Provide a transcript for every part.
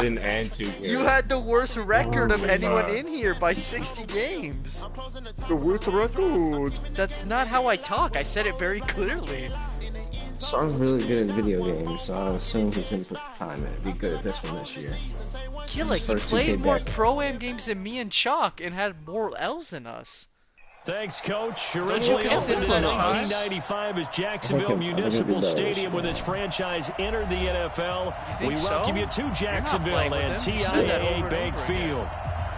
didn't end 2 games. You had the worst record of anyone in here by 60 games. The worst record. That's not how I talk. I said it very clearly. Sean's really good at video games, so I assume he's gonna put the time in. Be good at this one this year. Killer, he played more Pro-Am games than me and Chalk and had more L's than us. Thanks, Coach. Originally opened in 1995 as Jacksonville Municipal Stadium when this franchise entered the NFL. We welcome you to Jacksonville and TIAA Bank Field.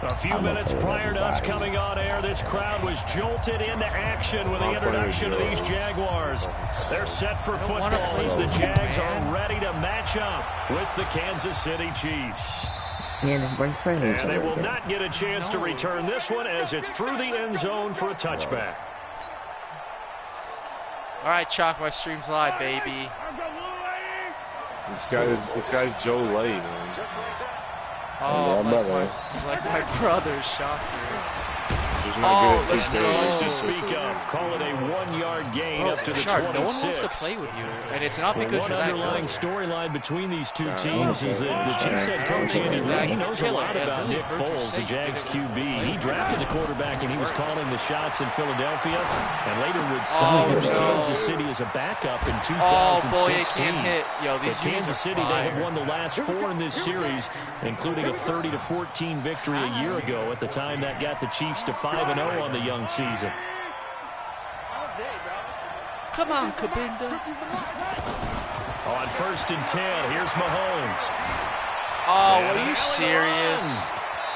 A few minutes prior to us coming on air, this crowd was jolted into action with the introduction of these Jaguars. They're set for football as the Jags are ready to match up with the Kansas City Chiefs. And they will not get a chance to return this one as it's through the end zone for a touchback. All right, Chalk, my stream's live, baby. This guy's Joe Lay, man. Oh, like my brother, Shocker. Let's go. To speak of, call it a 1-yard gain up to the 26. No one wants to play with you, and it's not because you're that good. One underlying storyline between these two teams is that the Chiefs head coach Andy Reid, he knows a lot about Nick Foles, the Jags QB. He drafted the quarterback, and he was calling the shots in Philadelphia, and later would sign in Kansas City as a backup in 2016. Oh boy, it can't hit. Yo, these Kansas City, they have won the last 4 in this series, including a 30-14 victory a year ago. At the time, that got the Chiefs to 5-0 on the young season. Come on, Kabinda. On 1st and 10, here's Mahomes. Oh, are you serious?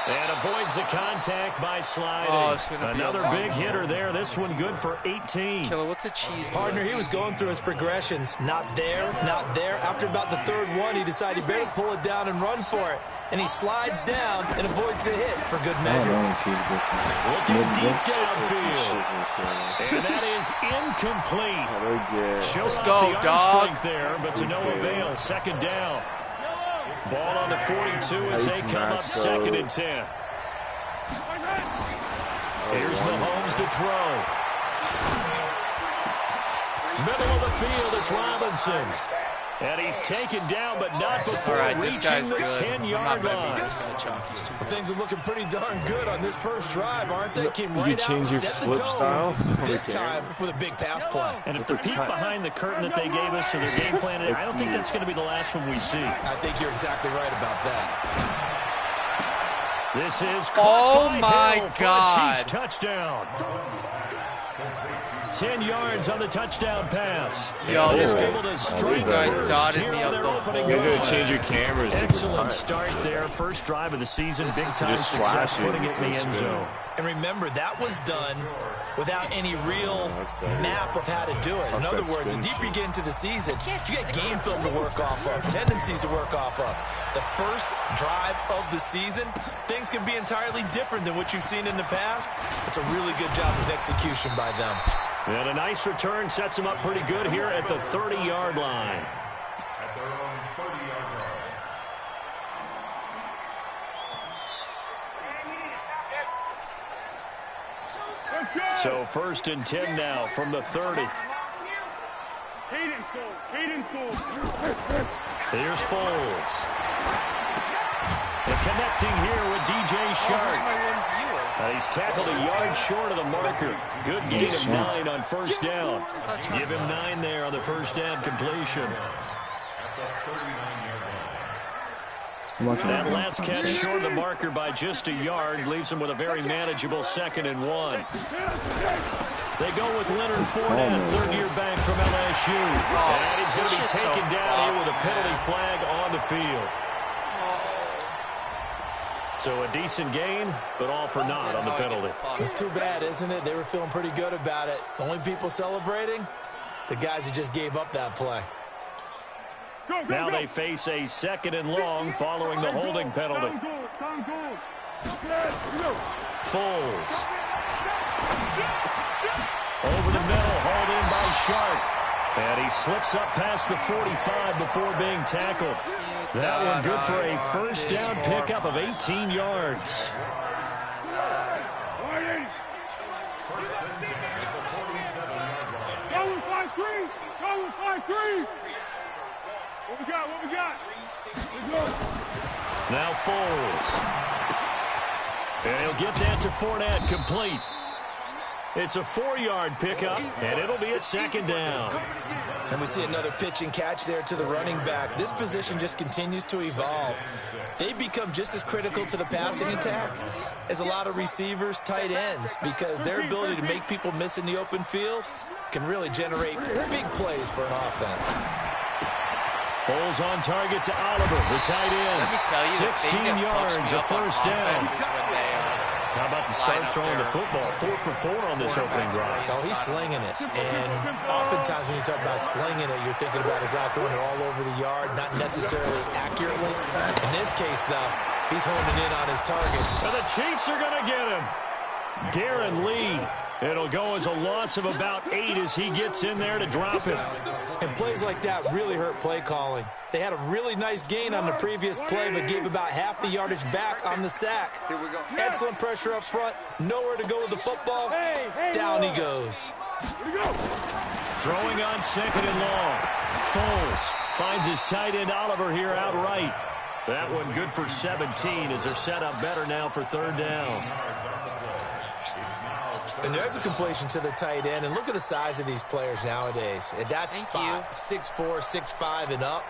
And avoids the contact by sliding. Oh, it's gonna Another big hitter there. This one good for 18. Killer, what's a cheese? Partner, he was going through his progressions. Not there, not there. After about the 3rd one, he decided he better pull it down and run for it. And he slides down and avoids the hit for good measure. Looking deep downfield. And that is incomplete. Let's go, dog. Strength there, but to no avail. 2nd down. Ball on the 42 as they come up 2nd and 10. Here's Mahomes to throw. Middle of the field, it's Robinson. And he's taken down, but not before reaching the 10-yard line. Things are looking pretty darn good on this first drive, aren't they? Came right out, set the tone. This time with a big pass play. And if the peek behind the curtain that they gave us or their game plan, I don't think that's going to be the last one we see. I think you're exactly right about that. This is oh my God! Chiefs touchdown. 10 yards on the touchdown pass. Yo, this guy dotted me up the whole You gotta change your cameras. Excellent start there. First drive of the season. Big time success putting it in the end zone. And remember, that was done without any real map of how to do it. In other words, the deeper you get into the season, you get game film to work off of, tendencies to work off of. The first drive of the season, things can be entirely different than what you've seen in the past. It's a really good job of execution by them. And a nice return sets them up pretty good here at the 30-yard line. So 1st and 10 now from the 30. Here's Foles. And connecting here with DJ Shark. He's tackled a yard short of the marker. Good gain of 9 on 1st down. Give him 9 there on the 1st down completion. That last catch short of the marker by just a yard leaves him with a very manageable 2nd and 1. They go with Leonard Fournette, 3rd-year back from LSU. And he's going to be taken down here with a penalty flag on the field. So a decent gain, but all for naught on the penalty. It's too bad, isn't it? They were feeling pretty good about it. The only people celebrating, the guys who just gave up that play. Now they face a 2nd and long following the holding penalty. Foles. Over the middle, hauled in by Shark. And he slips up past the 45 before being tackled. That one good for a 1st down pickup of 18 yards. What we got? What we got? Now Foles. And he'll get that to Fournette, complete. It's a 4-yard pickup, and it'll be a second down. And we see another pitch and catch there to the running back. This position just continues to evolve. They become just as critical to the passing attack as a lot of receivers, tight ends, because their ability to make people miss in the open field can really generate big plays for an offense. Foles on target to Oliver, the tight end. Let me tell you, 16 yards, a first down. How about the start throwing the football? 4 for 4 on this opening drive. Oh, he's slinging it. And oftentimes when you talk about slinging it, you're thinking about a guy throwing it all over the yard, not necessarily accurately. In this case, though, he's honing in on his target. And the Chiefs are going to get him. Darren Lee. It'll go as a loss of about 8 as he gets in there to drop it. And plays like that really hurt play calling. They had a really nice gain on the previous play, but gave about half the yardage back on the sack. Excellent pressure up front. Nowhere to go with the football. Down he goes. Throwing on second and long. Foles finds his tight end Oliver here outright. That one good for 17 as they're set up better now for third down. And there's a completion to the tight end. And look at the size of these players nowadays. At that spot, 6'4", 6'5", and up.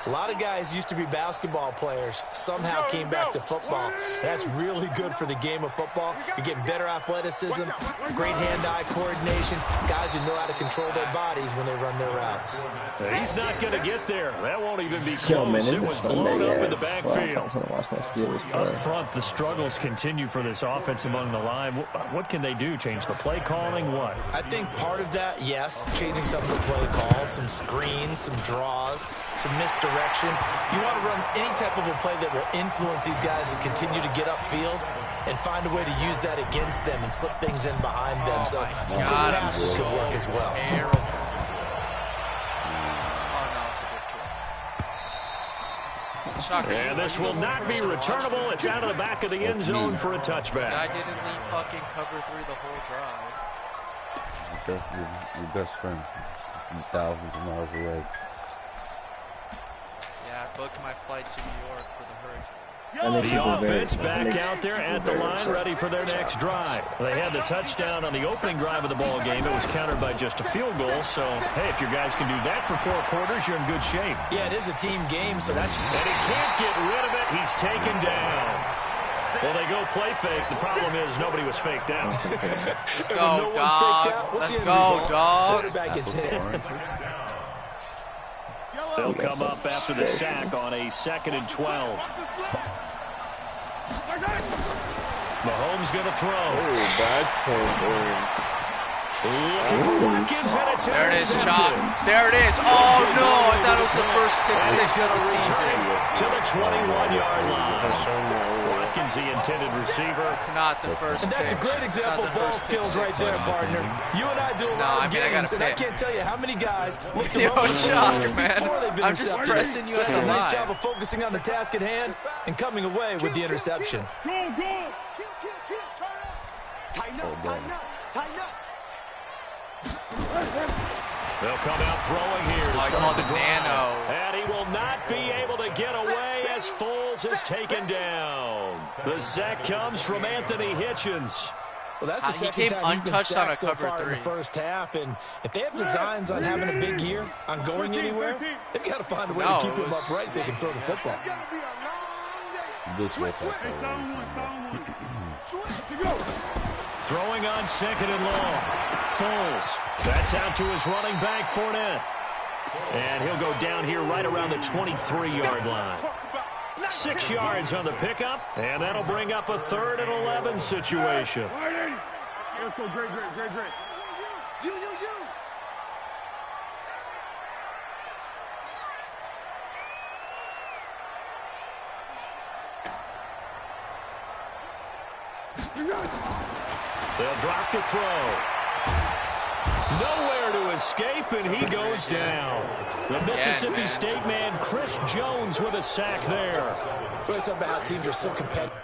A lot of guys used to be basketball players, somehow came back to football. And that's really good for the game of football. You're getting better athleticism, great hand-eye coordination, guys who know how to control their bodies when they run their routes. He's not going to get there. That won't even be close. It was blown up in the backfield. Up front, the struggles continue for this offense among the line. What can they do? Change the play calling? What? I think part of that, yes, changing some of the play calls, some screens, some draws, some misdirection. You want to run any type of a play that will influence these guys and continue to get upfield and find a way to use that against them and slip things in behind them. So some good passes could work as well. And this will not be returnable. It's out of the back of the end zone for a touchback. I didn't leave fucking cover 3 the whole drive. Your best friend from thousands of miles away. Yeah, I booked my flight to New York for the Hurricane. The offense back out there at the line, ready for their next drive. They had the touchdown on the opening drive of the ball game. It was countered by just a field goal. So, hey, if your guys can do that for 4 quarters, you're in good shape. Yeah, it is a team game, so that's... And he can't get rid of it. He's taken down. Well, they go play fake. The problem is nobody was faked out. Let's go, dog. Let's go, dog. Quarterback gets hit. They'll come up after the sack on a 2nd and 12. Mahomes going to throw. Oh, bad point. Looking for Watkins, and it's there it is, intercepted. Chop. There it is. Oh, no. I thought it was the first pick 6 of the season. To the 21-yard line. Watkins, the intended receiver. It's not the first And that's pick. a great example of ball skills right there, partner. You and I do a lot of games, and I can't tell you how many guys look to run Chuck, before they've been I'm just intercepted. pressing you So at that's the a nice line. job of focusing on the task at hand and coming away with the interception. They'll come out throwing here to start the drive. And he will not be able to get away as Foles is taken down. The sack comes from Anthony Hitchens. Well, that's the second time he's been sacked so far in the first half, and if they have designs on having a big year, on going anywhere, they've got to find a way to keep him upright so they can throw the football. Throwing on 2nd and long. Foles. That's out to his running back, Fournette. And he'll go down here right around the 23-yard line. 6 yards on the pickup, and that'll bring up a 3rd and 11 situation. Let's go, great. You. They'll drop the throw. Nowhere to escape, and he goes down. The Mississippi State man, Chris Jones, with a sack there. It's about how teams are so competitive.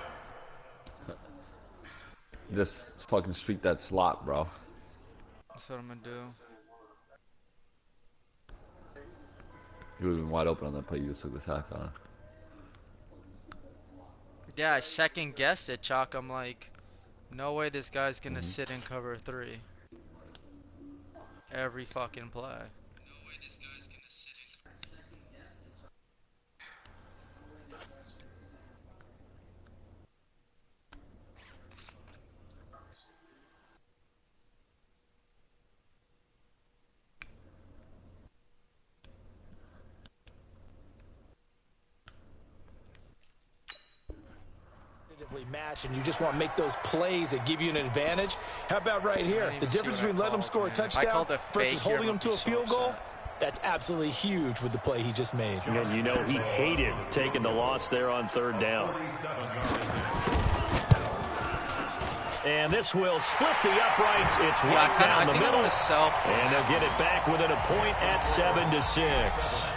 Just fucking streak that slot, bro. That's what I'm going to do. He would have been wide open on that play you just took the sack on. Yeah, I second guessed it, Chalk. I'm like, no way this guy's gonna sit in cover 3 every fucking play. No way this guy's gonna sit in. Match and you just want to make those plays that give you an advantage. How about right here? The difference between letting them score a touchdown versus holding them to a field goal, that's absolutely huge with the play he just made. And you know he hated taking the loss there on 3rd down. And this will split the uprights. It's right down the middle. And they'll get it back within a point at 7-6.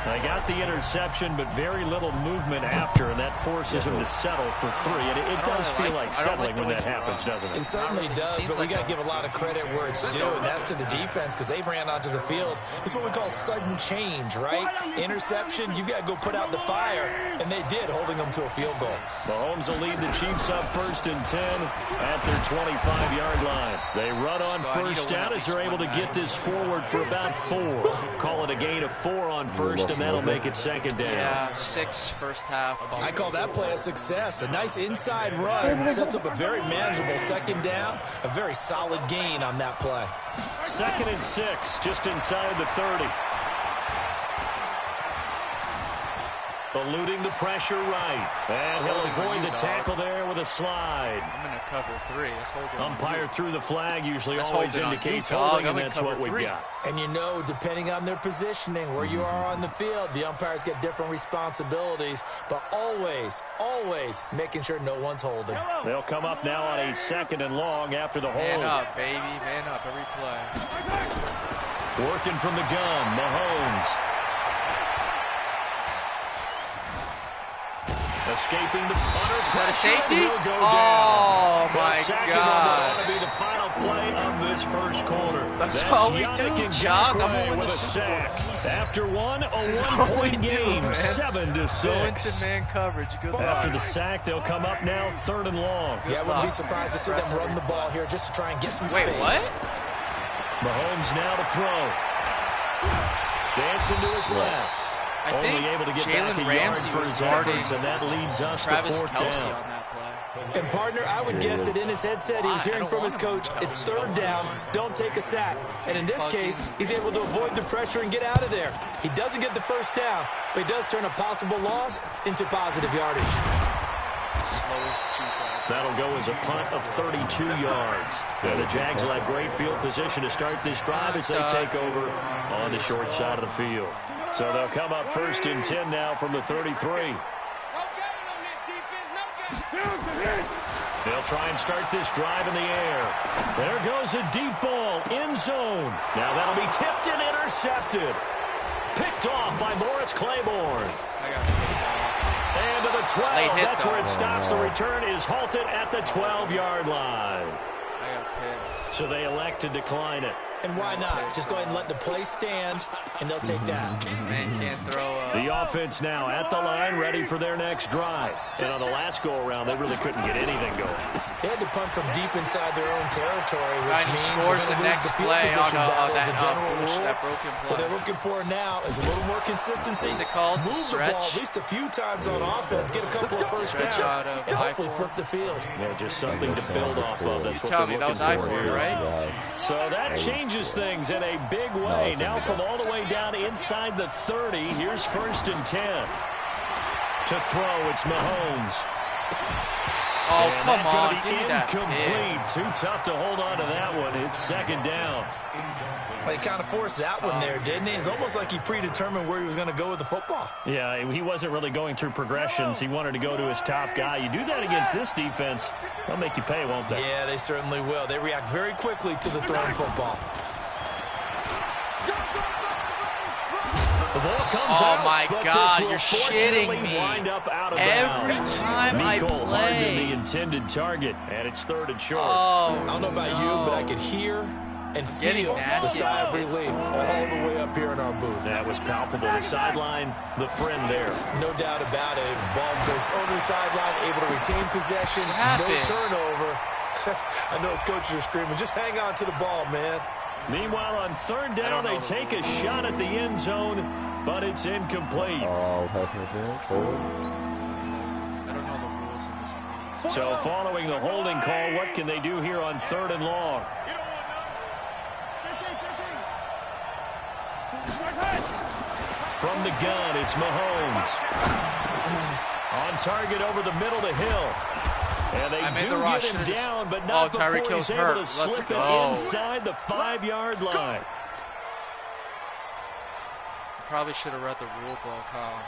They got the interception, but very little movement after, and that forces him to settle for 3. And it does feel like settling when that happens, doesn't it? It certainly does, but we got to give a lot of credit where it's due, and that's to the defense because they ran onto the field. It's what we call sudden change, right? Interception, you've got to go put out the fire, and they did, holding them to a field goal. Mahomes will lead the Chiefs up 1st and 10 at their 25-yard line. They run on 1st down as they're able to get this forward for about 4. Call it a gain of 4 on 1st, and that'll make it 2nd down. Yeah, 6 first half. I call that play a success. A nice inside run sets up a very manageable 2nd down. A very solid gain on that play. 2nd and 6, just inside the 30. Eluding the pressure right. And he'll avoid the tackle there with a slide. I'm in a cover 3. Let's hold it. Umpire threw the flag, usually always indicates holding, and that's what we've got. And you know, depending on their positioning, where you are on the field, the umpires get different responsibilities, but always, always making sure no one's holding. They'll come up now on a 2nd and long after the hold. Man up, baby. Man up every play. Working from the gun, Mahomes. Escaping the punter. Is that a safety? Oh, my God. Ought to be the final play of this first quarter. That's all we do, Chuck. I'm with a sack. After one, a 1-point game, 7-6. Go into man coverage. Good luck. After the sack, they'll come up now 3rd and long. Yeah, I wouldn't be surprised to see them run the ball here just to try and get some space. Wait, what? Mahomes now to throw. Dancing to his left. Only able to get back a yard for his efforts, and that leads us to 4th down. On that play. And partner, I would guess that in his headset he was hearing from his coach, it's 3rd down, don't take a sack. And in this case, he's able to avoid the pressure and get out of there. He doesn't get the 1st down, but he does turn a possible loss into positive yardage. That'll go as a punt of 32 yards. And the Jags will have great field position to start this drive as they take over on the short side of the field. So they'll come up 1st and 10 now from the 33. They'll try and start this drive in the air. There goes a deep ball, end zone. Now that'll be tipped and intercepted. Picked off by Morris Claiborne. And to the 12. That's where it stops. The return is halted at the 12-yard line. So they elect to decline it. And why not? Just go ahead and let the play stand, and they'll take that. Man can't throw the offense now at the line, ready for their next drive. And on the last go-around, they really couldn't get anything going. They had to punt from deep inside their own territory, which means scores the next play on that broken play. What they're looking for now is a little more consistency. What's it called? Move the ball at least a few times on offense, get a couple of 1st downs, and hopefully flip the field. Yeah, just something to build off of. That's what they're looking for here. Right? So that changes things in a big way. Now from all the way down inside the 30, here's 1st and 10. To throw, it's Mahomes. Oh, and come on. Incomplete. Too tough to hold on to that one. It's 2nd down. Well, he kind of forced that one there, didn't he? It's almost like he predetermined where he was going to go with the football. Yeah, he wasn't really going through progressions. He wanted to go to his top guy. You do that against this defense, they'll make you pay, won't they? Yeah, they certainly will. They react very quickly to the thrown football. The ball comes out, my God, you're shitting me. Wind up out of Every bounds. time I play. The intended target, and it's 3rd and short. Oh, I don't know about you, but I could hear and feel the sigh of relief all the way up here in our booth. That was palpable. The sideline, the friend there. No doubt about it. Ball goes over the sideline, able to retain possession, no turnover. I know his coaches are screaming, just hang on to the ball, man. Meanwhile, on third down, they take a shot at the end zone, but it's incomplete. Oh, that's not forward. I don't know the rules in this. So following the holding call, what can they do here on third and long? From the gun, it's Mahomes. On target over the middle to Hill. And they do get him down, but not before he's able to slip it inside the 5-yard line. Probably should have read the rule book, huh?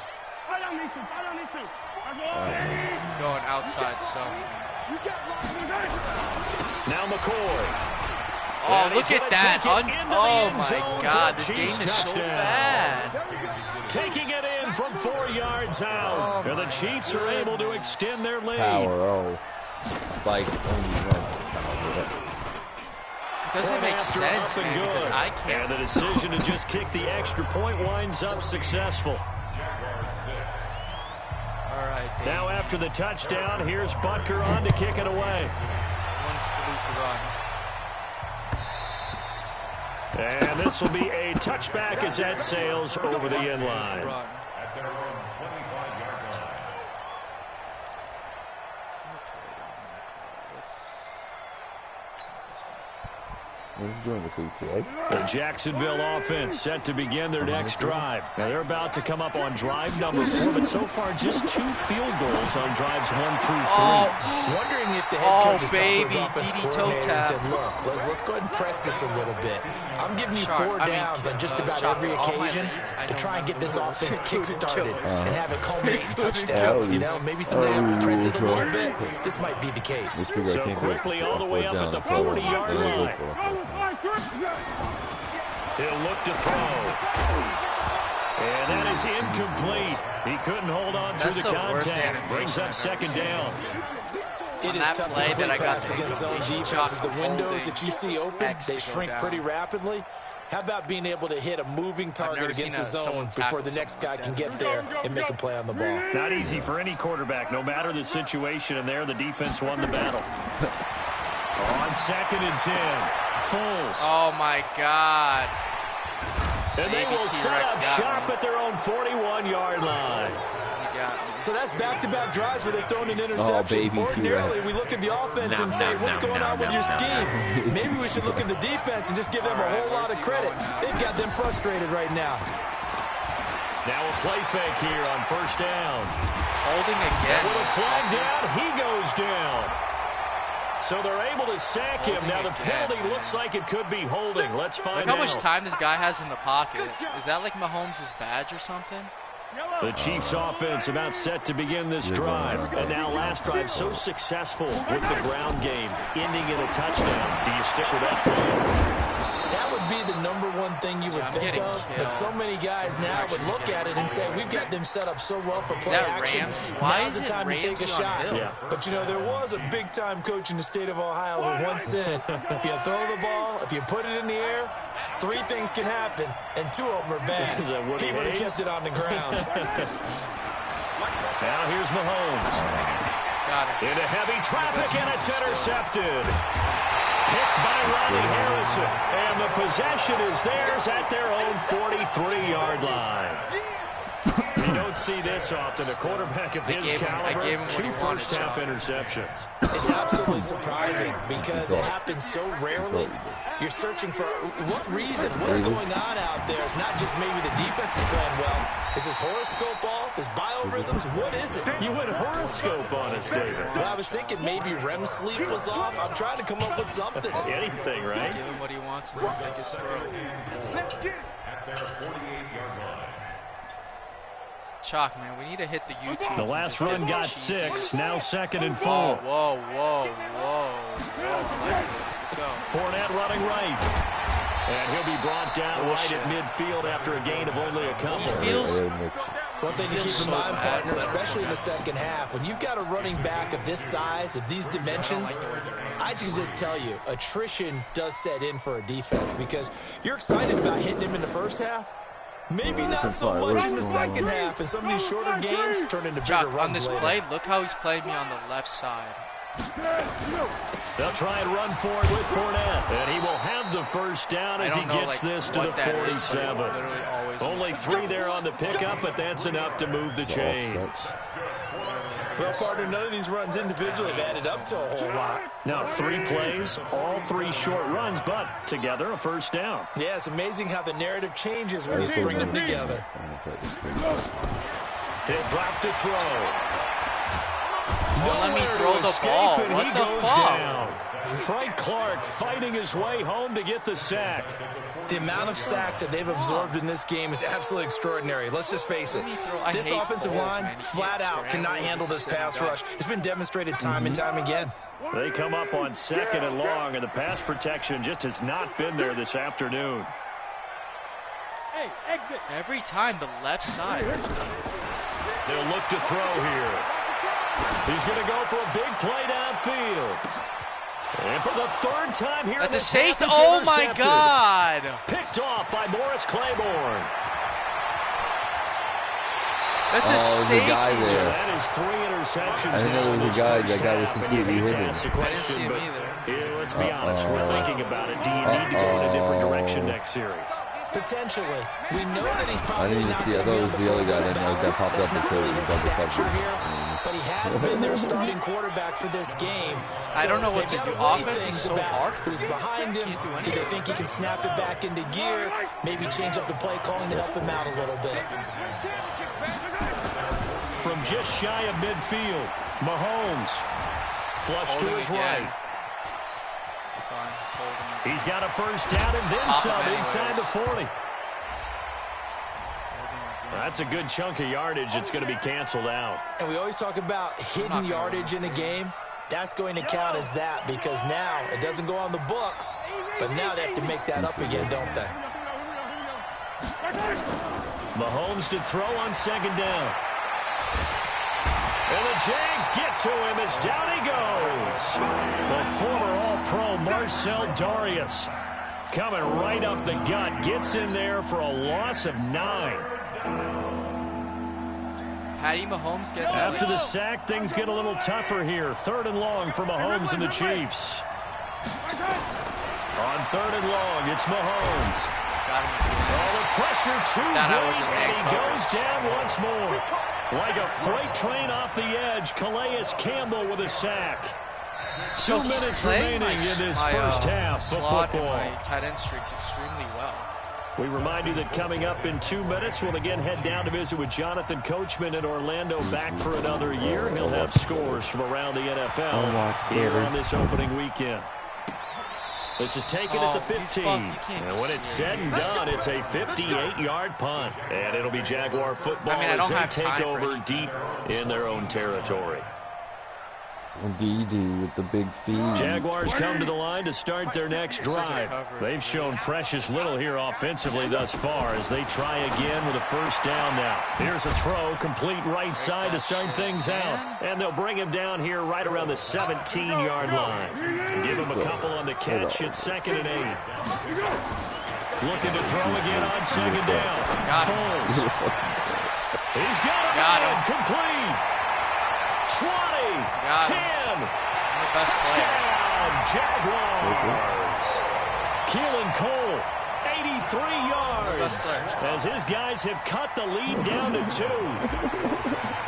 Going outside zone. Now McCoy. Oh, look at that. Oh, my God. This game is so bad. Taking it in from 4 yards out. And the Chiefs are able to extend their lead. Power, Spike only one. It doesn't make sense, man, because I can't. And the decision to just kick the extra point winds up successful. All right, Dave. Now after the touchdown, here's Butker on to kick it away. One fluke run. And this will be a touchback as that sails over the end line. The Jacksonville offense set to begin their next drive. Now they're about to come up on drive number 4, but so far just 2 field goals on drives 1 through 3. Wondering if the head coach is talking to his offense coordinator and said, look, let's go ahead and press this a little bit. I'm giving you 4 downs on just about every occasion to try and get this offense kick-started and have it culminate in touchdowns. You know, maybe someday press it a little bit. This might be the case. So quickly all the way up at the 40-yard line. He'll look to throw. And that is incomplete. He couldn't hold on through the contact. Brings up second down. It is tough to play pass against zone defenses. The windows that you see open, they shrink pretty rapidly. How about being able to hit a moving target against a zone before the next guy can get there and make a play on the ball? Not easy for any quarterback, no matter the situation. And there, the defense won the battle. On 2nd and 10. Foles. Oh, my God. And they will set up shop at their own 41-yard line. So that's back-to-back drives where they've thrown an interception. Ordinarily, we look at the offense and say, what's going on with your scheme? Maybe we should look at the defense and just give them a whole lot of credit. They've got them frustrated right now. Now a play fake here on first down. Holding again. With a flag down, he goes down. So they're able to sack him. Now the penalty looks like it could be holding. Let's find out. Look how much time this guy has in the pocket. Is that like Mahomes' badge or something? The Chiefs offense about set to begin this drive. And now last drive so successful with the ground game, ending in a touchdown. Do you stick with that? That would be the #1 thing you would think of, but so many guys now would look at it and say, we've got them set up so well for play action. Now's the time to take a shot. Yeah. But, you know, there was a big-time coach in the state of Ohio who once said, if you throw the ball, if you put it in the air, 3 things can happen, and 2 of them are bad. He would have kept it on the ground. Now here's Mahomes. Into heavy traffic, and it's intercepted. Picked by Ronnie Harrison, and the possession is theirs at their own 43-yard line. You don't see this often. A quarterback of his caliber, 2 first-half interceptions. It's absolutely surprising because it happens so rarely. You're searching for what reason, what's going on out there. It's not just maybe the defense is playing well. Is his horoscope off? His biorhythms? What is it? You went horoscope on us, David. Well, I was thinking maybe REM sleep was off. I'm trying to come up with something. Anything, right? Give him what he wants and take his throw. Chalk, man, we need to hit the YouTube. The last run got 6. Now 2nd and 4. Whoa. I like this. Let's go. Fournette running right. And he'll be brought down right at midfield after a gain of only a couple. He feels One thing to keep in mind, partner, especially in the second half, when you've got a running back of this size, of these dimensions, I can just tell you, attrition does set in for a defense because you're excited about hitting him in the first half. Maybe not so much in the second half, and some of these shorter gains turn into bigger runs on this later. play, look how he's played me on the left side. They'll try and run for it with Fournette, and he will have the first down as he gets this to the 47. Only 3 there on the pickup, but that's enough to move the chains. Well, partner, none of these runs individually have added up to a whole lot. Now 3 plays, all 3 short runs, but together a first down. Yeah, it's amazing how the narrative changes when you string them together. He'll drop to throw. Well, let me throw the ball. What the fuck? Frank Clark fighting his way home to get the sack. The amount of sacks that they've absorbed in this game is absolutely extraordinary. Let's just face it. This offensive line flat out cannot handle this pass rush. It's been demonstrated time and time again. They come up on 2nd and long, and the pass protection just has not been there this afternoon. Hey, exit. Every time the left side. They'll look to throw here. He's going to go for a big play downfield. And for the 3rd time here, that's a safety. Oh my God! Picked off by Morris Claiborne. That's a safety. Guy there. So that is 3 interceptions. I didn't know there was a guy. That guy was completely hidden. I didn't see him either. Let's be honest. We're thinking about it. Do you need to go in a different direction next series? Potentially. We know that he's I probably didn't even not see. I going to thought it was be the able other to guy that popped up That's not because really it his was double stature coverage. here, but he has been their starting quarterback for this game. I don't know what to do. Offense is so hard. Who's behind him? Do they think he can snap it back into gear? Maybe change up the play calling to help him out a little bit. From just shy of midfield, Mahomes flush to his right. He's got a first down and then some inside the 40. That's a good chunk of yardage. It's going to be canceled out. And we always talk about hidden yardage in a game. That's going to count as that because now it doesn't go on the books, but now they have to make that up again, don't they? Mahomes to throw on 2nd down. And the Jags get to him as down he goes. The former All-Pro Marcel Darius coming right up the gut. Gets in there for a loss of 9. Patty Mahomes gets out. After the sack, things get a little tougher here. 3rd and long for Mahomes and the Chiefs. On 3rd and long, it's Mahomes. All the pressure too great, and he goes down once more. Like a freight train off the edge, Calais Campbell with a sack. So 2 minutes remaining in this first half of football. My tight end streaks extremely well. We remind you that coming up in 2 minutes, we'll again head down to visit with Jonathan Coachman in Orlando, back for another year. He'll have scores from around the NFL here on this opening weekend. This is taken at the 15. And when it's said and done, it's a 58-yard punt. And it'll be Jaguar football as they take over deep in their own territory. DD with the big feed. Jaguars come to the line to start their next drive. They've shown precious little here offensively thus far as they try again with a first down now. Here's a throw, complete right side to start things out. And they'll bring him down here right around the 17-yard line. Give him a couple on the catch. It's 2nd and 8. Looking to throw again on 2nd down. Foles. He's got him. Complete. 20, 10, touchdown, Jaguars. Keelan Cole, 83 yards, as his guys have cut the lead down to 2.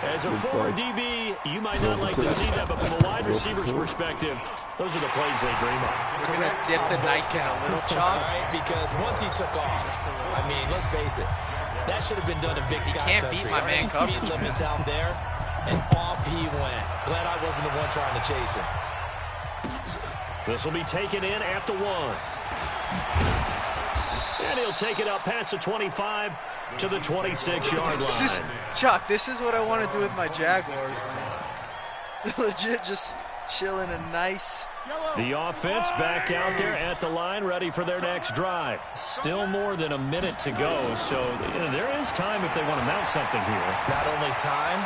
As a former DB, you might not like to see that, but from a wide receiver's perspective, those are the plays they dream of. Correct. Dip the knife in a little chop. Right, because once he took off, I mean, let's face it, that should have been done in Big Sky Country. Beat my man coverage. Speed limits out there. And off he went. Glad I wasn't the one trying to chase him. This will be taken in at the 1. And he'll take it up past the 25 to the 26-yard line. Chuck, this is what I want to do with my Jaguars, man. Legit just chilling a nice... The offense back out there at the line, ready for their next drive. Still more than a minute to go, so there is time if they want to mount something here. Not only time,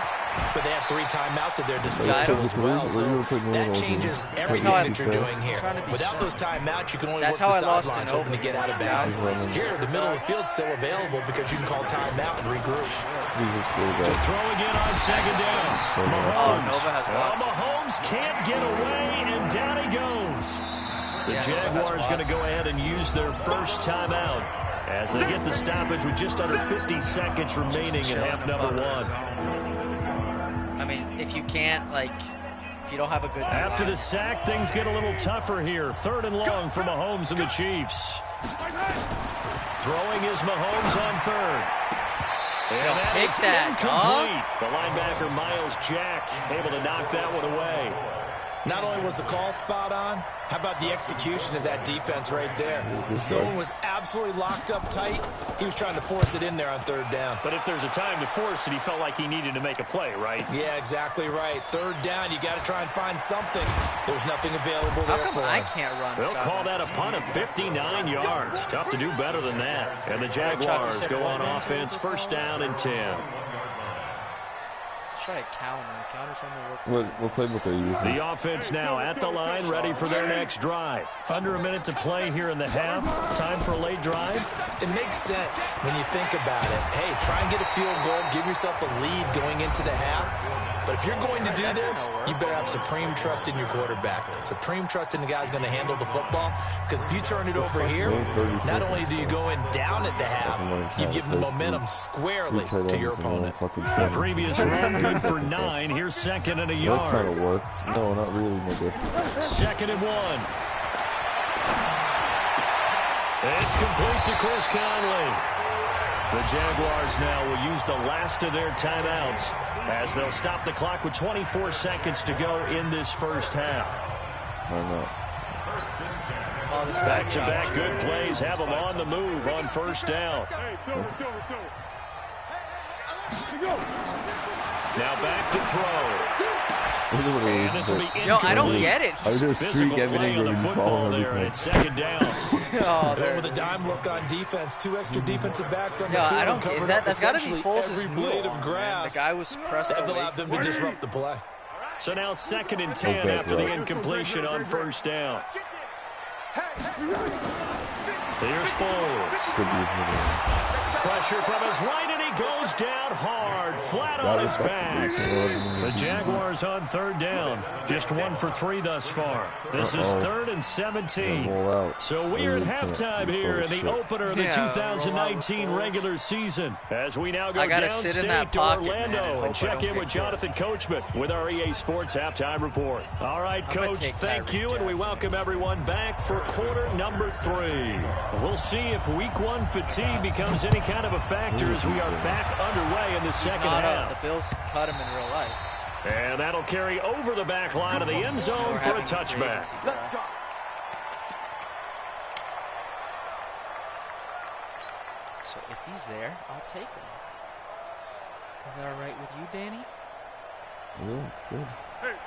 but they have 3 timeouts at their disposal as well, so that changes everything that you're doing here. Without those timeouts, you can only work the sidelines hoping to get out of bounds. Here, the middle of the field's still available because you can call timeout and regroup. To throw again on second down. Mahomes can't get away, and down he goes. The Jaguars going to go ahead and use their first timeout as they get the stoppage with just under 50 seconds remaining in half number 1. I mean, if you can't, like, if you don't have a good... After the sack, things get a little tougher here. 3rd and long for Mahomes and the Chiefs. Throwing is Mahomes on 3rd. And that is incomplete. The linebacker, Miles Jack, able to knock that one away. Not only was the call spot on, how about the execution of that defense right there? The zone was absolutely locked up tight. He was trying to force it in there on 3rd down. But if there's a time to force it, he felt like he needed to make a play, right? Yeah, exactly right. 3rd down, you got to try and find something. There's nothing available there for him. I can't run. They'll call that a punt of 59 yards. Tough to do better than that. And the Jaguars go on offense, 1st down and 10. Try a counter. Counter something. What playbook are you using? The offense now at the line, ready for their next drive. Under a minute to play here in the half. Time for a late drive. It makes sense when you think about it. Hey, try and get a field goal. Give yourself a lead going into the half. But if you're going to do this, you better have supreme trust in your quarterback. Supreme trust in the guy who's going to handle the football. Because if you turn it over here, not only do you go in down at the half, you give the momentum squarely to your opponent. The previous run good for 9. Here's 2nd and a yard. That kind of work. No, not really, nigga. 2nd and 1. It's complete to Chris Conley. The Jaguars now will use the last of their timeouts as they'll stop the clock with 24 seconds to go in this first half. Back-to-back good plays have them on the move on 1st down. Now back to throw. And this will be incomplete. I don't get it. Physical play on the football there, and it's 2nd down. With a dime look on defense, 2 extra defensive backs on the field. I don't get that. That's got to be Foles' blade of grass. The guy was pressed that allowed them to disrupt the play. So now 2nd and 10 after the incompletion on 1st down. Here's Foles. Pressure from his right, and he goes down hard, flat on his back. The Jaguars on 3rd down. Just 1 for 3 thus far. This is 3rd and 17. So we're at halftime here in the opener of the 2019 regular season. As we now go downstate to Orlando and check in with Jonathan Coachman with our EA Sports Halftime Report. All right, Coach, thank you, and we welcome everyone back for quarter number 3. We'll see if week 1 fatigue becomes any kind of a factor as we are back underway in the second half. The Bills cut him in real life. And that'll carry over the back line of the end zone for a touchback. So if he's there, I'll take him. Is that all right with you, Danny? Yeah, it's good.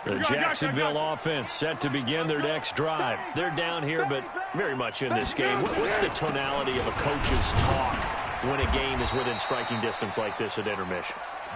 The Jacksonville offense set to begin their next drive. They're down here, but very much in this game. What's the tonality of a coach's talk when a game is within striking distance like this at intermission?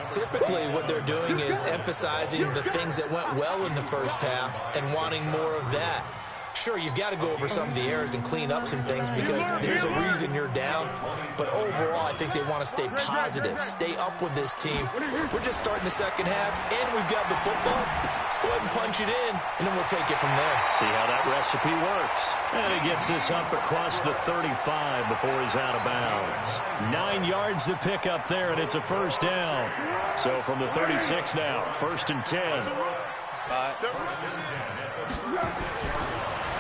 Typically, what they're doing is emphasizing the things that went well in the first half and wanting more of that. Sure, you've got to go over some of the errors and clean up some things because there's a reason you're down. But overall, I think they want to stay positive, stay up with this team. We're just starting the second half, and we've got the football. Let's go ahead and punch it in, and then we'll take it from there. See how that recipe works. And he gets this up across the 35 before he's out of bounds. 9 yards to pick up there, and it's a 1st down. So from the 36 now, 1st and 10.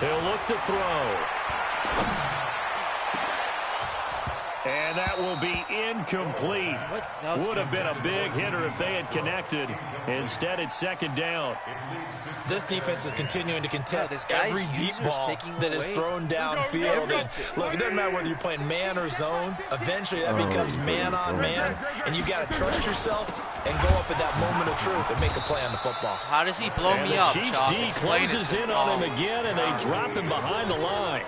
He'll look to throw. And that will be incomplete. Would have been a big hitter if they had connected. Instead, it's 2nd down. This defense is continuing to contest every deep ball that is thrown downfield. And look, it doesn't matter whether you're playing man or zone. Eventually, that becomes man on man, and you've got to trust yourself and go up at that moment of truth and make a play on the football. How does he blow me up, Chiefs Chuck? D closes in on him again, and they drop him behind the line.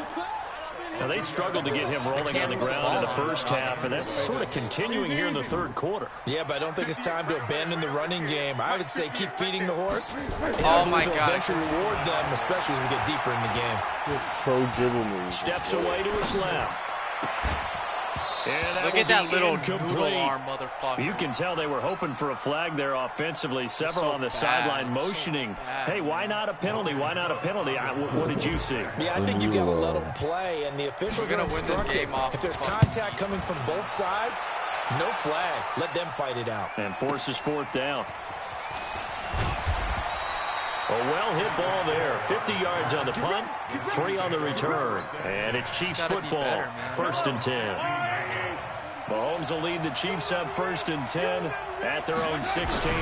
Now, they struggled to get him rolling on the ground in the first half, and that's sort of continuing here in the third quarter. Yeah, but I don't think it's time to abandon the running game. I would say keep feeding the horse. Oh, my God. Eventually reward them, especially as we get deeper in the game. So dribble me. Steps away to his left. Look at that little noodle arm, motherfucker. You can tell they were hoping for a flag there offensively. Several on the sideline motioning. Hey, why not a penalty? Why not a penalty? What did you see? Yeah, I think you got to let them play, and the officials are instructed. If there's contact coming from both sides, no flag. Let them fight it out. And forces fourth down. A well-hit ball there. 50 yards on the punt, 3 on the return. And it's Chiefs football, 1st and 10. Mahomes will lead the Chiefs up 1st and 10 at their own 16.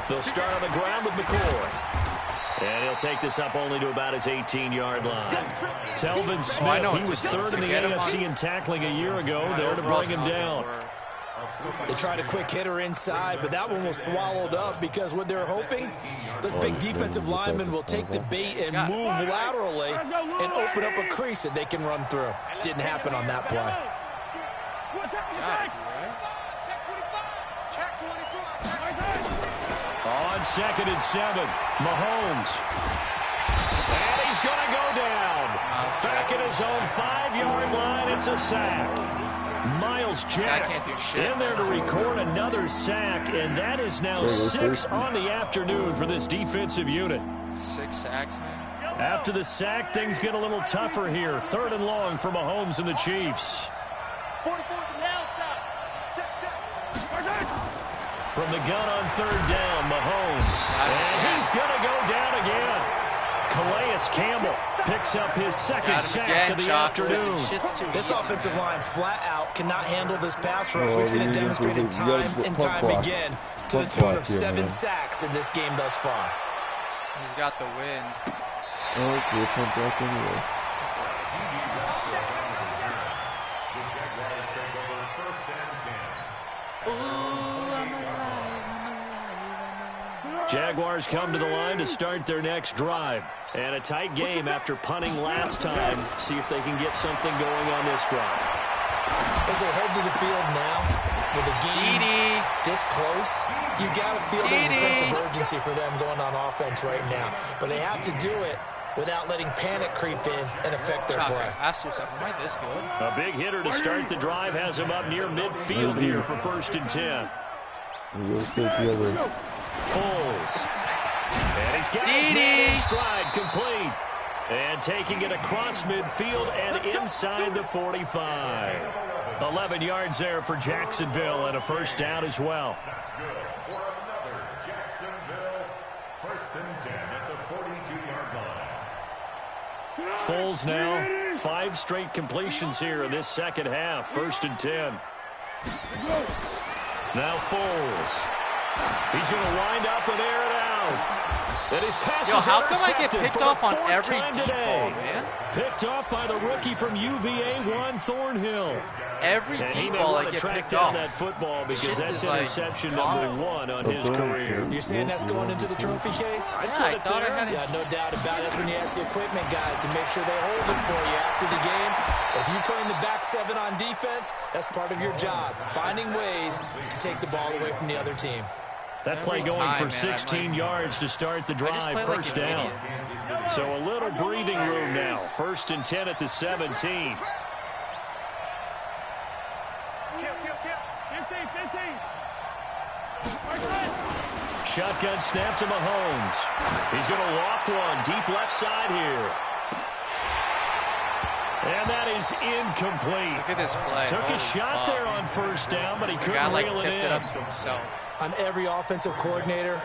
They'll start on the ground with McCoy. And he'll take this up only to about his 18-yard line. Telvin Smith, he was 3rd in the AFC in tackling a year ago. There to bring him down. They tried a quick hitter inside, but that one was swallowed up because what they're hoping, those big defensive linemen will take the bait and move laterally and open up a crease that they can run through. Didn't happen on that play. On 2nd and 7, Mahomes. And he's going to go down. Back at his own 5-yard line, it's a sack. Miles Jack in there to record another sack, and that is now 6 on the afternoon for this defensive unit. 6 sacks, man. After the sack, things get a little tougher here. 3rd and long for Mahomes and the Chiefs. From the gun on 3rd down, Mahomes. And he's going to go down again. Calais Campbell picks up his 2nd sack of the afternoon. This offensive line flat out cannot handle this pass rush. We've seen it demonstrated time and time again to the tune of 7 sacks in this game thus far. He's got the win. Oh, okay, pump back anyway. Jaguars come to the line to start their next drive. And a tight game after punting last time. See if they can get something going on this drive. As they head to the field now, with the game this close, you got to feel there's a sense of urgency for them going on offense right now. But they have to do it without letting panic creep in and affect their play. Ask yourself, am I this good? A big hitter to start the drive has him up near midfield here for 1st and 10. Foles. And he's got his man in stride, complete. And taking it across midfield and inside the 45. 11 yards there for Jacksonville and a 1st down as well. That's good. For another Jacksonville, 1st and 10 at the 42-yard line. Foles now, 5 straight completions here in this second half. 1st and 10. Now Foles. He's going to wind up and air it out. And his pass is how come I get intercepted picked for off the on 4th every time deep today. ball, man? Picked off by the rookie from UVA, Juan Thornhill. Every deep ball I get picked off. That football because that's interception number 1 on his career. You're saying that's going into the trophy case? I thought I had it. Yeah, no doubt about it. That's when you ask the equipment guys to make sure they hold it for you after the game. But if you play in the back 7 on defense, that's part of your job, finding ways to take the ball away from the other team. That play going for 16 yards to start the drive, 1st down. So a little breathing room now. 1st and 10 at the 17. Shotgun snap to Mahomes. He's going to loft one deep left side here. And that is incomplete. Look at this play. Took a shot there on 1st down, but he couldn't reel it in. Tipped it up to himself. On every offensive coordinator,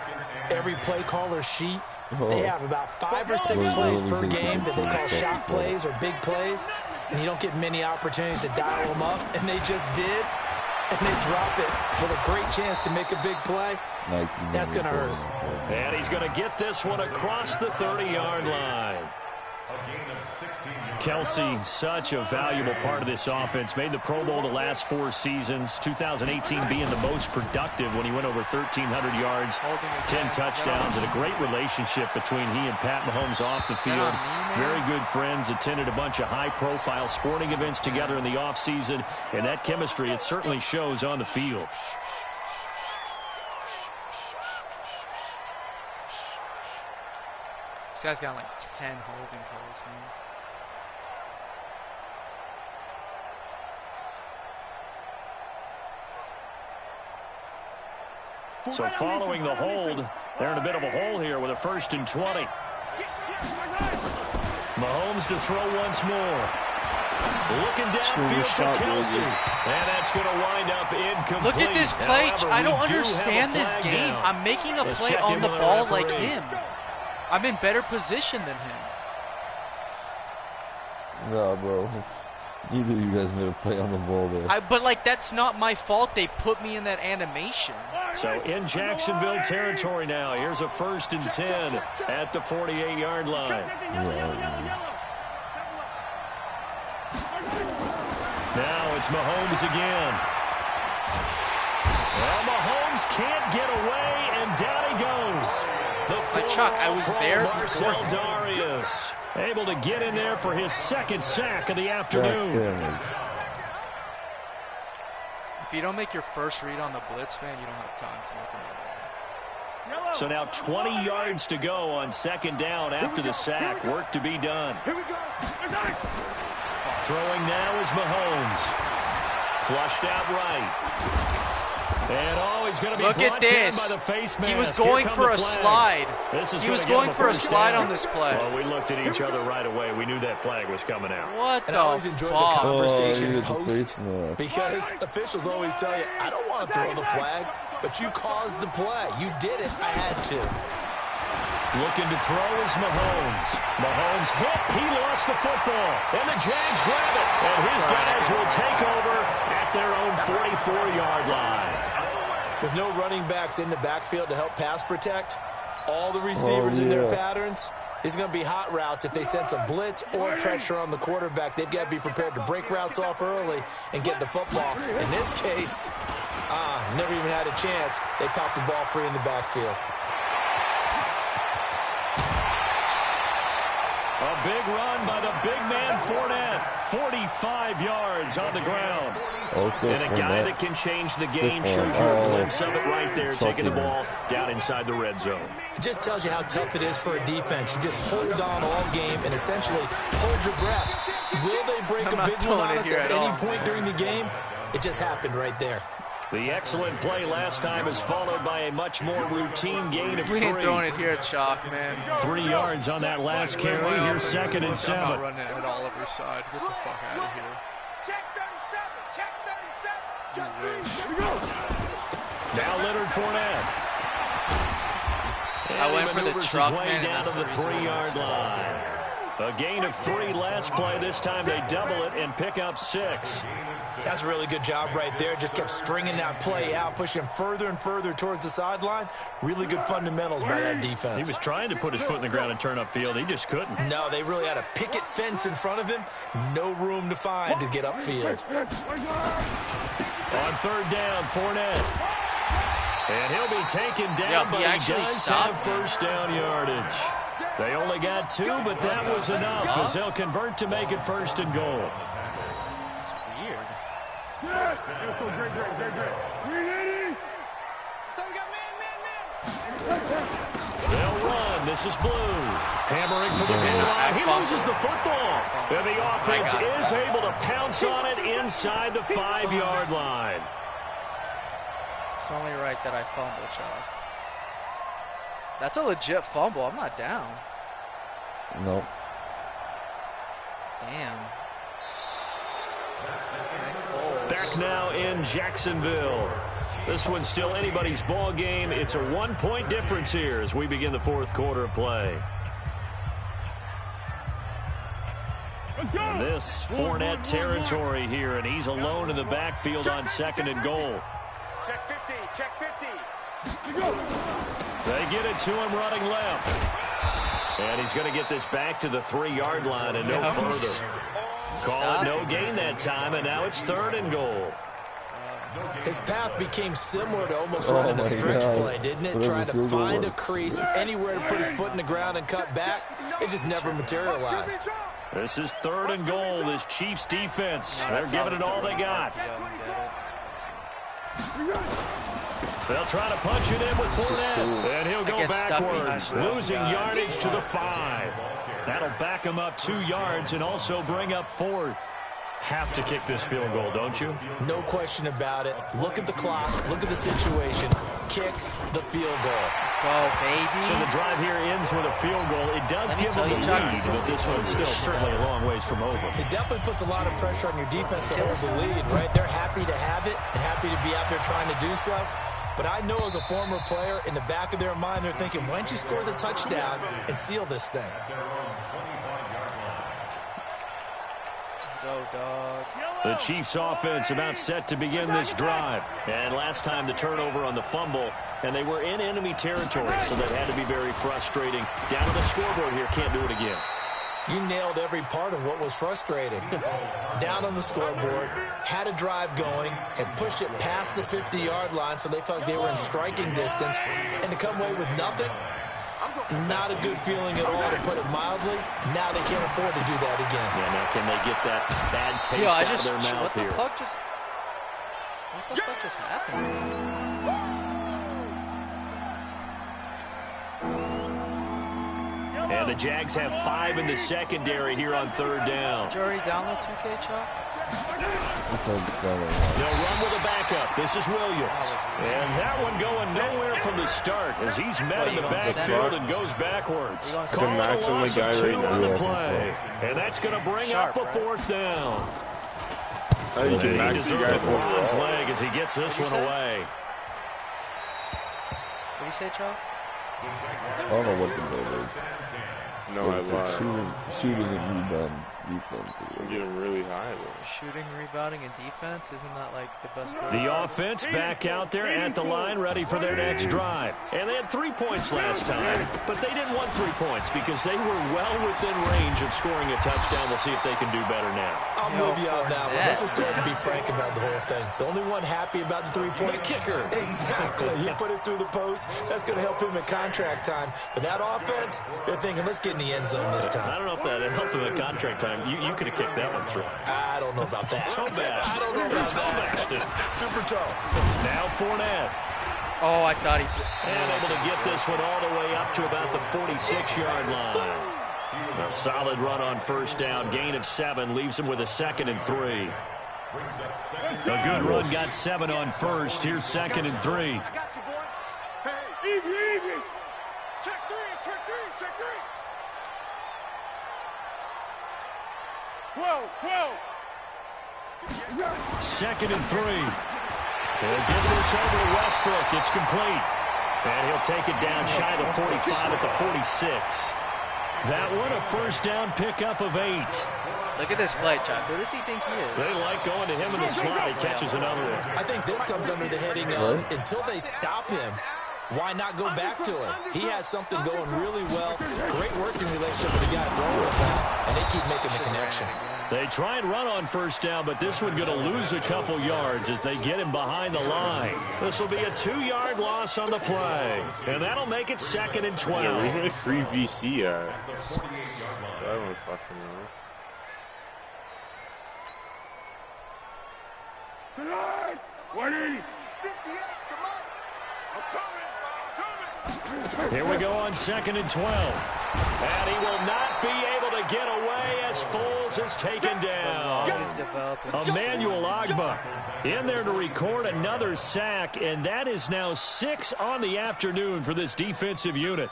every play caller sheet, they have about 5 or 6 plays per game that they call shot plays or big plays, and you don't get many opportunities to dial them up, and they just did, and they drop it with a great chance to make a big play. That's going to hurt. And he's going to get this one across the 30-yard line. Kelsey, such a valuable part of this offense. Made the Pro Bowl the last 4 seasons. 2018 being the most productive when he went over 1,300 yards, 10 touchdowns, and a great relationship between he and Pat Mahomes off the field. Very good friends. Attended a bunch of high-profile sporting events together in the offseason, and that chemistry, it certainly shows on the field. This guy's got like 10 holding calls, man. So following the hold, they're in a bit of a hole here with a 1st and 20. Mahomes to throw once more. Looking downfield for Kelsey. And that's going to wind up incomplete. Look at this play. However, I don't understand this game. down. I'm making a play check on in the with ball the like referee. him. I'm in better position than him. Nah, bro. Neither of you guys made a play on the ball there. But, like, that's not my fault. They put me in that animation. So in Jacksonville territory now. Here's a 1st and 10 at the 48-yard line. Now it's Mahomes again. Well, Mahomes can't get away, and down he goes. Chuck, I was there Marcel before. Darius able to get in there for his 2nd sack of the afternoon. If you don't make your first read on the blitz, man, you don't have time to make another. So now 20 yards to go on 2nd down after the sack. Work to be done. Throwing now is Mahomes. Flushed out right. And he's going to be Look brought at this. down by the face mask. He was going for a slide. He was going for a slide on this play. Well, we looked at each other right away. We knew that flag was coming out. What And the I always enjoy the fuck? conversation post because officials always tell you, I don't want to throw the flag, but you caused the play. You did it. I had to. Looking to throw is Mahomes. Mahomes hit. He lost the football. And the Jags grab it. And his guys will take over at their own 44-yard line. With no running backs in the backfield to help pass protect, all the receivers in their patterns, it's going to be hot routes. If they sense a blitz or pressure on the quarterback, they've got to be prepared to break routes off early and get the football. In this case, never even had a chance. They popped the ball free in the backfield. A big run by the big man Fournette. 45 yards on the ground. And a guy that can change the game shows you a glimpse of it right there, taking the ball down inside the red zone. It just tells you how tough it is for a defense. You just hold on all game and essentially hold your breath. Will they break a big one on us at any point during the game? It just happened right there. The excellent play last time is followed by a much more routine gain of 3. We ain't throwing it here at Chalk, man. 3 yards on that last carry. Here's 2nd and 7. I'm not running it all over side. Get the fuck out of here. Check 37. Now Leonard Fournette. I went for the truck, man, down to the 3-yard line. A gain of 3 last play. This time they double it and pick up 6. That's a really good job right there. Just kept stringing that play out, pushing him further and further towards the sideline. Really good fundamentals by that defense. He was trying to put his foot in the ground and turn upfield. He just couldn't. No, they really had a picket fence in front of him. No room to find to get upfield. On 3rd down, Fournette. And he'll be taken down, but he does have 1st down yardage. They only got 2, but that was enough as they'll convert to make it 1st and goal. That's weird. They'll run. This is Blue. Hammering for the goal line. He loses the football. And the offense is able to pounce on it inside the 5-yard line. It's only right that I fumble, Chuck. That's a legit fumble. I'm not down. Nope. Damn. Back now in Jacksonville. This one's still anybody's ball game. It's a 1-point difference here as we begin the 4th quarter of play. And this Fournette territory here, and he's alone in the backfield on 2nd and goal. Check 50. Check 50. They get it to him running left. And he's going to get this back to the 3-yard line and no further. Call it no gain that time, and now it's 3rd and goal. His path became similar to almost running a stretch play, didn't it? Trying to find a crease, anywhere to put his foot in the ground and cut back. It just never materialized. This is 3rd and goal, this Chiefs defense. They're giving it all they got. They'll try to punch it in with Fournette, and he'll go backwards, losing yardage to the 5. That'll back him up 2 yards and also bring up 4th. Have to kick this field goal, don't you? No question about it. Look at the clock. Look at the situation. Kick the field goal. Let's go, baby. So the drive here ends with a field goal. It does give them the lead, but this one's still certainly a long ways from over. It definitely puts a lot of pressure on your defense to hold the lead, right? They're happy to have it and happy to be out there trying to do so. But I know as a former player, in the back of their mind, they're thinking, why don't you score the touchdown and seal this thing? Go, dog. The Chiefs offense about set to begin this drive. And last time the turnover on the fumble, and they were in enemy territory, so that had to be very frustrating. Down to the scoreboard here, can't do it again. You nailed every part of what was frustrating. Down on the scoreboard, had a drive going, had pushed it past the 50-yard line, so they felt like they were in striking distance, and to come away with nothing, not a good feeling at all, to put it mildly. Now they can't afford to do that again. Yeah, now can they get that bad taste out of their mouth here? What the fuck just happened? And the Jags have 5 in the secondary here on 3rd down. Did you already download 2K, Chuck? They'll run with a backup. This is Williams. And that one going nowhere from the start as he's met in the backfield and goes backwards. Call a loss of 2 on the play. And that's going to bring up a 4th down. He deserves a bronze leg as he gets this one away. What do you say, Chuck? I don't know what the goal is. No, I lied. Shooting and rebound defense. I'm getting really high, though. Shooting, rebounding, and defense? Isn't that like the best part? The offense back out there at the line, ready for their next drive. And they had 3 points last time, but they didn't want 3 points because they were well within range of scoring a touchdown. We'll see if they can do better now. I'm with you on that one. Let's just go ahead and be frank about the whole thing. The only one happy about the 3-point kicker. Exactly. You put it through the post. That's going to help him in contract time. But that offense, they're thinking, let's get in the end zone this time. I don't know if that helped him at contract time. You could have kicked that one through. I don't know about that. Toe bash. I don't know about that. Super toe. Now Fournette. Oh, I thought he... And able to get this one all the way up to about the 46-yard line. A solid run on 1st down. Gain of 7 leaves him with a 2nd and 3. A good run got 7 on 1st. Here's 2nd and 3. I got you, boy. Hey, easy. Check 3, check 3, check 3. 12. 2nd and 3. They'll give this over to Westbrook. It's complete. And he'll take it down shy of the 45 at the 46. That one, a 1st down pickup of 8. Look at this play, Chuck. Who does he think he is? They like going to him in the slot. He catches another one. I think this comes under the heading of, until they stop him, why not go back to him? He has something going really well. Great working relationship with the guy throwing the ball, and they keep making the connection. They try and run on 1st down, but this one going to lose a couple yards as they get him behind the line. This will be a 2-yard loss on the play, and that'll make it 2nd and 12. Yeah, where's my free VC at? So I don't fucking know. Tonight, 180. 58, come on. I'm coming. Here we go on 2nd and 12. And he will not be able to get away as Foles is taken down. Emmanuel Ogbah in there to record another sack, and that is now 6 on the afternoon for this defensive unit.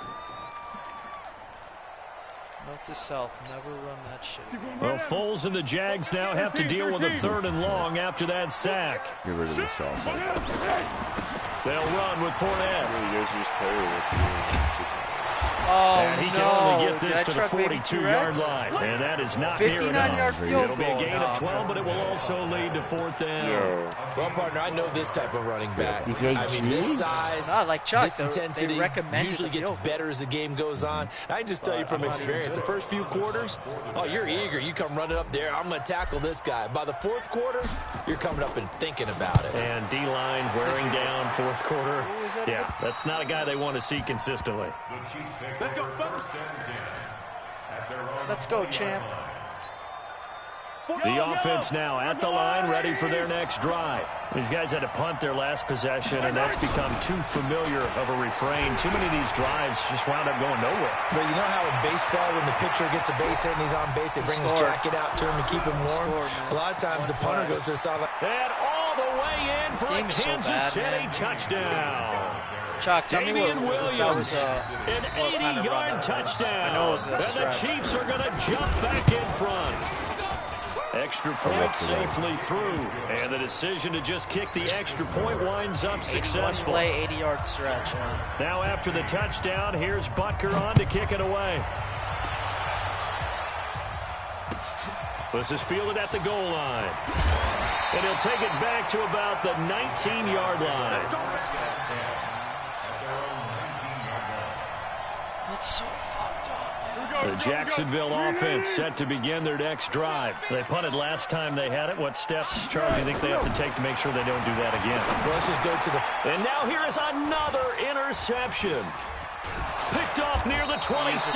Note to self, never run that shit. Well, Foles and the Jags now have to deal with a 3rd and long after that sack. Get rid of the shot. They'll run with Fournette. You guys just terrible. Oh, and he can only get this pass to the 42-yard line. And that is not near enough. It'll be a gain of 12, but it will also lead to 4th down. Well, partner, I know this type of running back. I mean, this size, like Chuck, this intensity usually gets better as the game goes on. I can just tell you from experience, the first few quarters, oh, you're eager. You come running up there, I'm going to tackle this guy. By the 4th quarter, you're coming up and thinking about it. And D-line wearing down 4th quarter. Yeah, that's not a guy they want to see consistently. Let's go, fellas. Let's go, champ. The offense now at the line, ready for their next drive. These guys had to punt their last possession, and that's become too familiar of a refrain. Too many of these drives just wound up going nowhere. But you know how in baseball, when the pitcher gets a base hit and he's on base, they bring his jacket out to him to keep him warm? A lot of times the punter goes to the sideline. And all the way in for a Kansas City touchdown. Chuck, tell me what Williams, an 80-yard touchdown. I know it was and the Chiefs are going to jump back in front. Extra point safely through. And the decision to just kick the extra point winds up successful. Play 80-yard stretch. Now after the touchdown, here's Butker on to kick it away. This is fielded at the goal line. And he'll take it back to about the 19-yard line. It's so fucked up, man. The Jacksonville offense set to begin their next drive. They punted last time they had it. What steps, Charles, do you think they have to take to make sure they don't do that again? Well, let's just go to the... And now here is another interception. Picked off near the 26.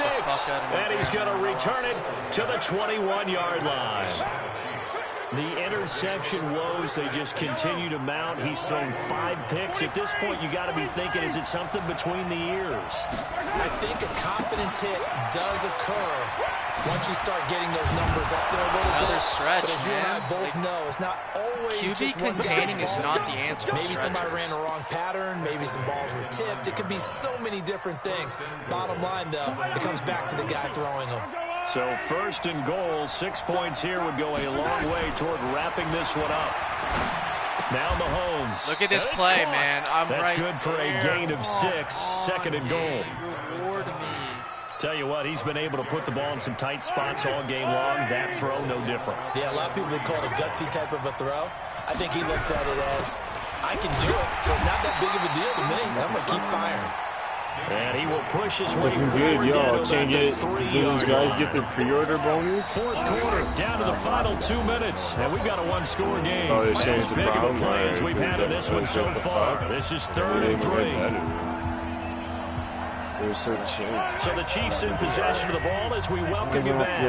And he's going to return it to the 21-yard line. The interception woes, they just continue to mount. He's thrown 5 picks. At this point, you got to be thinking, is it something between the ears? I think a confidence hit does occur once you start getting those numbers up there a little bit. Stretch, but as you and I both know, it's not always just one containing is not the answer. Maybe somebody ran the wrong pattern. Maybe some balls were tipped. It could be so many different things. Bottom line, though, it comes back to the guy throwing them. So 1st and goal, 6 points here would go a long way toward wrapping this one up. Now Mahomes. Look at this play, man. That's good for a gain of 6, 2nd and goal. Reward me. Tell you what, he's been able to put the ball in some tight spots all game long. That throw, no different. Yeah, a lot of people would call it a gutsy type of a throw. I think he looks at it as, I can do it, so it's not that big of a deal to me. I'm going to keep firing. And he will push his way Looking forward. good, y'all. Can't get these guys get their pre-order bonus? 4th quarter, down to the final 2 minutes, and we've got a 1-score game. Oh, they're As changing big the of a problem. play as we've had in this one so far. This is 3rd and 3. There's certain chance. So the Chiefs in possession of the ball as we welcome you back.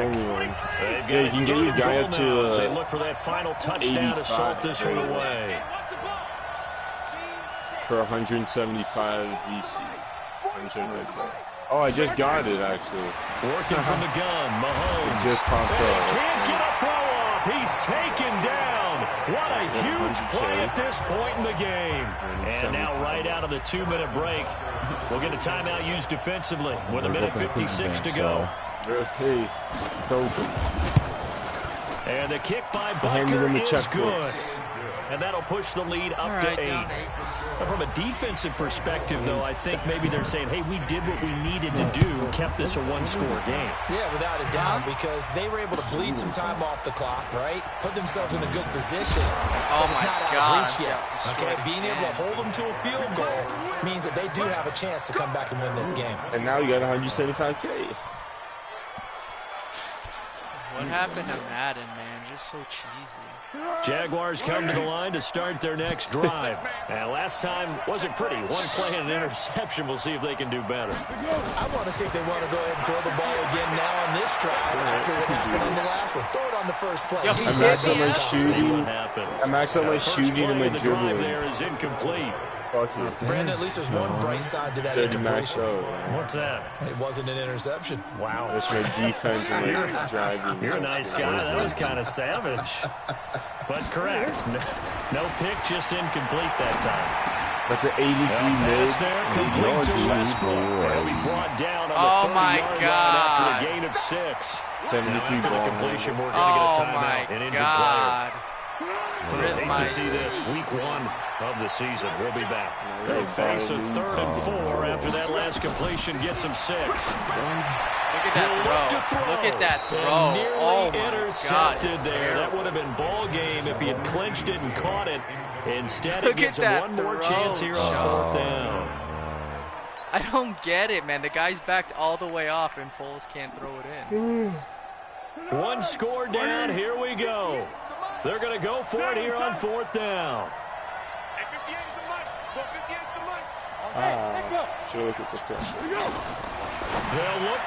Yeah, you can get your guy up to they look for that final touchdown to salt this one away. For 175 VC. Oh, I just got it, actually. Working from the gun, Mahomes. It just popped up. Can't get a throw off. He's taken down. What a huge play at this point in the game. And now right out of the 2-minute break, we'll get a timeout used defensively with 1:56 to go. Hey, and the kick by Butker is good. And that'll push the lead up to 8. Now, from a defensive perspective, though, I think maybe they're saying, hey, we did what we needed to do, kept this a 1-score game. Yeah, without a doubt, because they were able to bleed some time off the clock, right? Put themselves in a good position. Oh, but it's my not God. out of reach yet. Okay, being able to hold them to a field goal means that they do have a chance to come back and win this game. And now you got 175K. What happened to Madden, man? Just so cheesy. Jaguars come to the line to start their next drive. And last time wasn't pretty. 1 play and an interception. We'll see if they can do better. I want to see if they want to go ahead and throw the ball again now on this drive after what happened on the last one. Throw it on the first play. Yo, I maxed out my shooting. See what happens. I maxed out my shooting and my the drive dribbling. there is incomplete. Brandon, at least there's one bright side to that incompletion. What's that? It wasn't an interception. Wow. That's my defense and my driving. You're a nice guy. That was kind of savage. But correct. No pick, just incomplete that time. But the 83 mid. There, complete to Westbrook. He'll be brought down on the 30-yard line after a gain of 6. 73 after the ball. completion, we're going to get a Oh, timeout. my An injured God. player. Hate to see this. Week 1 of the season. We'll be back. They face a 3rd and 4 after that last completion gets them 6. Look at that throw. Look at that throw. Oh, intercepted there. That would have been ball game if he had clinched it and caught it. Instead, it gives him one more chance here on 4th down. I don't get it, man. The guy's backed all the way off, and Foles can't throw it in. One score down. Here we go. They're going to go for it here on 4th down. They'll look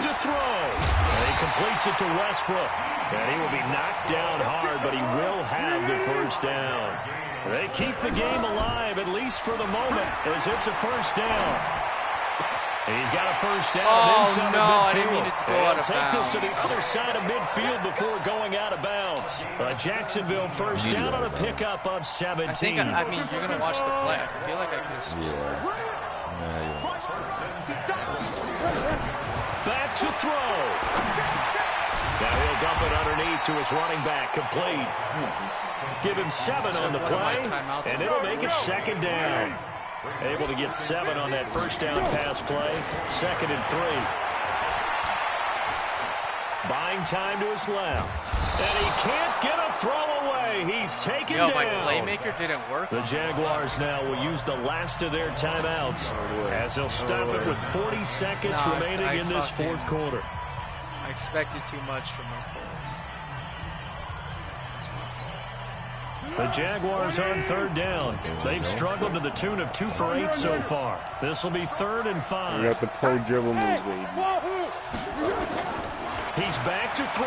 to throw. And he completes it to Westbrook. And he will be knocked down hard, but he will have the 1st down. They keep the game alive, at least for the moment, as it's a 1st down. He's got a 1st down inside of midfield. I didn't mean it to go out of Take bounds. this to the other side of midfield before going out of bounds. Jacksonville 1st down on a pickup of 17. I mean, you're going to watch the play. I feel like I could have scored. Back to throw. Now he'll dump it underneath to his running back, complete. Give him 7 on the play, and it'll make it 2nd down. Able to get 7 on that 1st down pass play. 2nd and 3. Buying time to his left. And he can't get a throw away. He's taken down. My playmaker didn't work. The Jaguars now will use the last of their timeouts as they'll stop it with 40 seconds remaining in this 4th quarter. I expected too much from my Foles. The Jaguars on 3rd down. They've struggled to the tune of 2 for 8 so far. This will be 3rd and 5. You got the pro dribble move, baby. He's back to throw.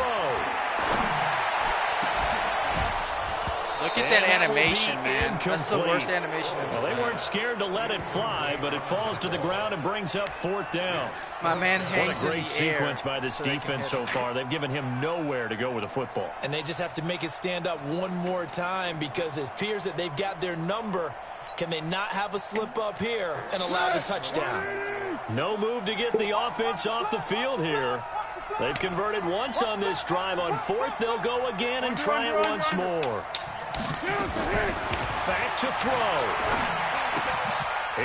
Look at that animation, man. That's the worst animation I've ever seen. They weren't scared to let it fly, but it falls to the ground and brings up 4th down. My man hangs What a great in the sequence air by this defense so far. They've given him nowhere to go with the football. And they just have to make it stand up one more time because it appears that they've got their number. Can they not have a slip up here and allow the touchdown? No move to get the offense off the field here. They've converted once on this drive. On 4th, they'll go again and try it once more. Back to throw.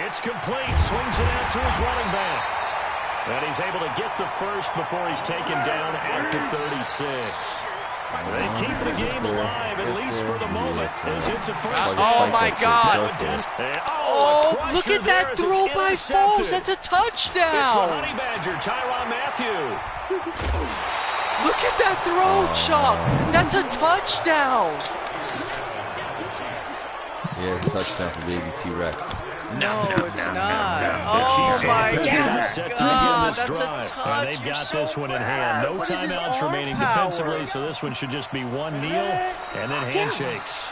It's complete. Swings it out to his running back. And he's able to get the 1st before he's taken down at the 36. They keep the game alive, at least for the moment, as it's a 1st down. Oh, my God. Oh, look at that throw by Foles. That's a touchdown. It's the Honey Badger, Tyrann Mathieu. Look at that throw, Chuck. That's a touchdown. Yeah, touchdown for baby T-Rex. No, it's not. Oh, my God. That's a touch. And they've got this one in hand. No timeouts remaining defensively, so this one should just be one kneel and then handshakes.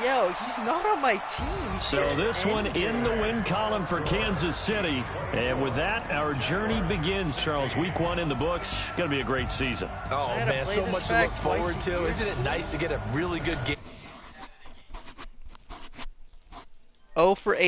Yo, he's not on my team. So this one in the win column for Kansas City. And with that, our journey begins, Charles. Week 1 in the books. Going to be a great season. Oh, man, so much to look forward to. Isn't it nice to get a really good game? 0 for 8.